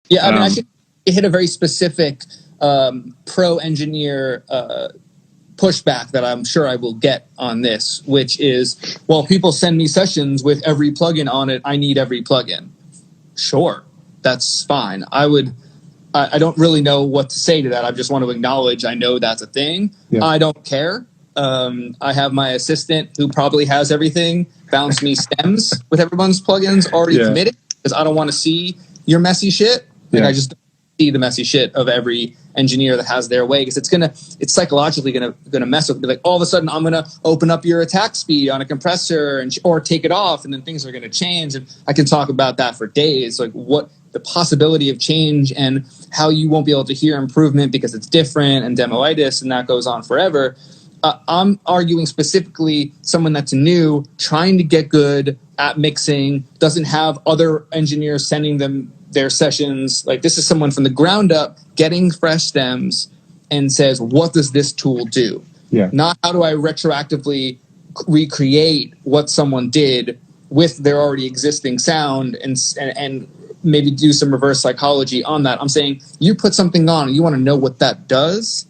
Yeah, I mean, I should hit a very specific pro engineer pushback that I'm sure I will get on this, which is, well, people send me sessions with every plugin on it. I need every plugin. Sure, that's fine. I don't really know what to say to that. I just want to acknowledge I know that's a thing. Yeah. I don't care. I have my assistant who probably has everything bounce me stems with everyone's plugins already committed, because I don't want to see your messy shit. Like, I just don't see the messy shit of every engineer that has their way, because it's psychologically gonna mess with me. Like, all of a sudden I'm gonna open up your attack speed on a compressor or take it off, and then things are gonna change. And I can talk about that for days, like what the possibility of change and how you won't be able to hear improvement because it's different, and demoitis, and that goes on forever. I'm arguing specifically someone that's new, trying to get good at mixing, doesn't have other engineers sending them their sessions. Like, this is someone from the ground up getting fresh stems and says, what does this tool do? Yeah. Not how do I retroactively recreate what someone did with their already existing sound and maybe do some reverse psychology on that. I'm saying, you put something on and you want to know what that does,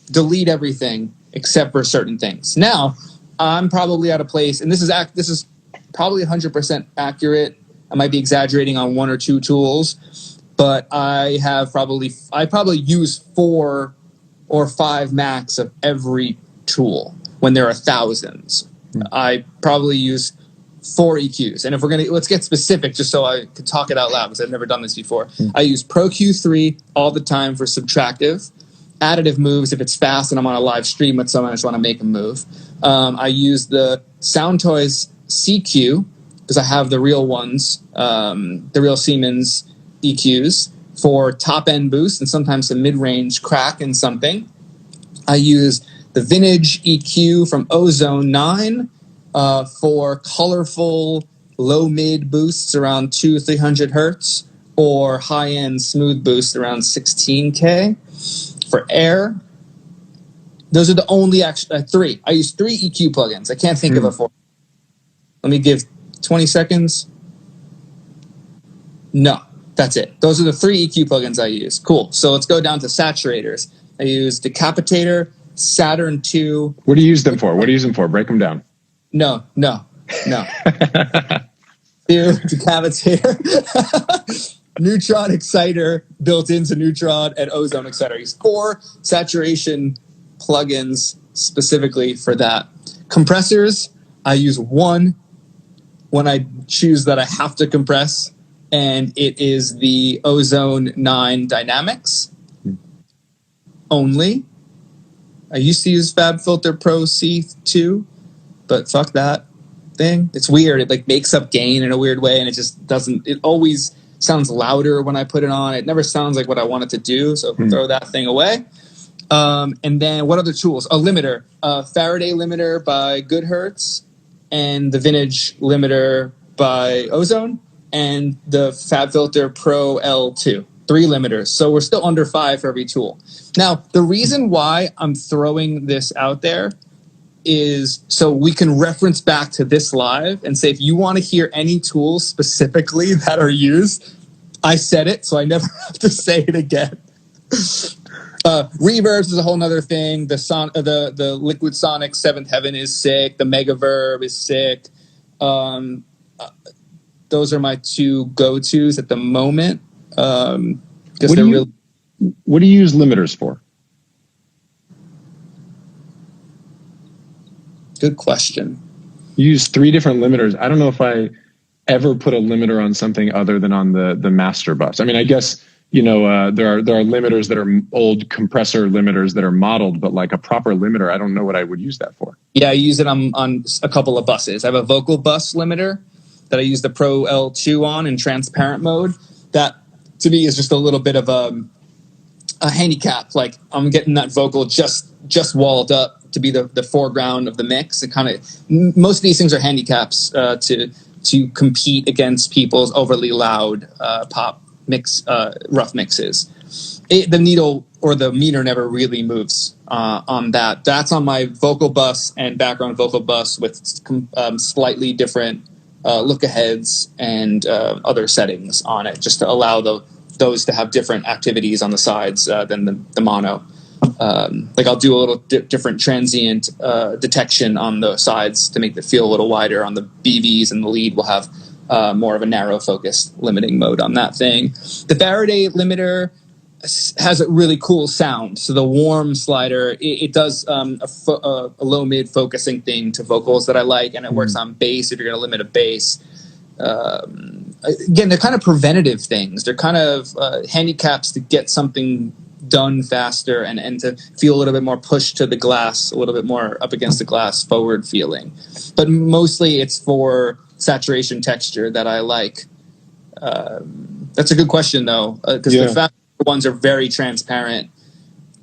delete everything except for certain things. Now, I'm probably at a place, and this is probably 100% accurate. I might be exaggerating on one or two tools, but I probably use 4 or 5 max of every tool when there are thousands. I probably use 4 EQs. And if let's get specific, just so I can talk it out loud, because I've never done this before. I use Pro Q3 all the time for subtractive. Additive moves if it's fast and I'm on a live stream with someone, I just want to make them move. I use the Soundtoys CQ, because I have the real ones, the real Siemens EQs, for top-end boost and sometimes some mid-range crack and something. I use the Vintage EQ from Ozone 9 for colorful low-mid boosts around 200-300 hertz, or high-end smooth boost around 16K. For air, those are the only 3. I use 3 EQ plugins. I can't think of a 4th. Let me give 20 seconds. No, that's it. Those are the 3 EQ plugins I use. Cool. So let's go down to saturators. I use Decapitator, Saturn 2. What do you use them for? Break them down. No. Decapitator. Neutron Exciter built into Neutron, and Ozone Exciter. Use 4 saturation plugins specifically for that. Compressors, I use 1 when I choose that I have to compress, and it is the Ozone 9 Dynamics only. I used to use FabFilter Pro C2, but fuck that thing. It's weird. It like makes up gain in a weird way, and it just doesn't. It always sounds louder when I put it on. It never sounds like what I want it to do, so throw that thing away. And then what other tools? A limiter. Faraday limiter by Goodhertz, and the Vintage limiter by Ozone, and the FabFilter Pro L2. 3 limiters. So we're still under 5 for every tool. Now, the reason why I'm throwing this out there is so we can reference back to this live and say, if you want to hear any tools specifically that are used, I said it, so I never have to say it again. Reverbs is a whole nother thing. The Liquid Sonic 7th Heaven is sick. The Megaverb is sick. Those are my 2 go-tos at the moment. What do you use limiters for? Good question. You use 3 different limiters. I don't know if I ever put a limiter on something other than on the master bus. I mean, I guess, there are limiters that are old compressor limiters that are modeled, but like a proper limiter, I don't know what I would use that for. Yeah, I use it on a couple of buses. I have a vocal bus limiter that I use the Pro L2 on in transparent mode. That, to me, is just a little bit of a handicap. Like, I'm getting that vocal just walled up to be the foreground of the mix. It kind of, most of these things are handicaps to compete against people's overly loud pop mix, rough mixes. The needle or the meter never really moves on that. That's on my vocal bus and background vocal bus with slightly different look aheads and other settings on it, just to allow the those to have different activities on the sides than the mono. Like I'll do a little different transient detection on the sides to make it feel a little wider. On the BVs and the lead, we'll have more of a narrow focus limiting mode on that thing. The Faraday limiter has a really cool sound. So the warm slider, it does a low mid focusing thing to vocals that I like, and it works on bass if you're going to limit a bass. Again, they're kind of preventative things. They're kind of handicaps to get something done faster and to feel a little bit more pushed to the glass, a little bit more up against the glass forward feeling. But mostly it's for saturation texture that I like. That's a good question though, because the fast ones are very transparent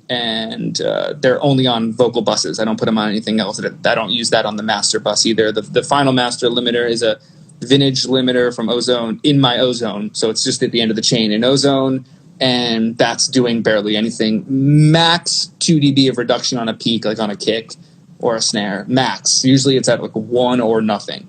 and they're only on vocal buses. I don't put them on anything else. I don't use that on the master bus either. The final master limiter is a vintage limiter from Ozone in my Ozone. So it's just at the end of the chain in Ozone, and that's doing barely anything. Max 2 dB of reduction on a peak, like on a kick or a snare. Max. Usually it's at like 1 or nothing.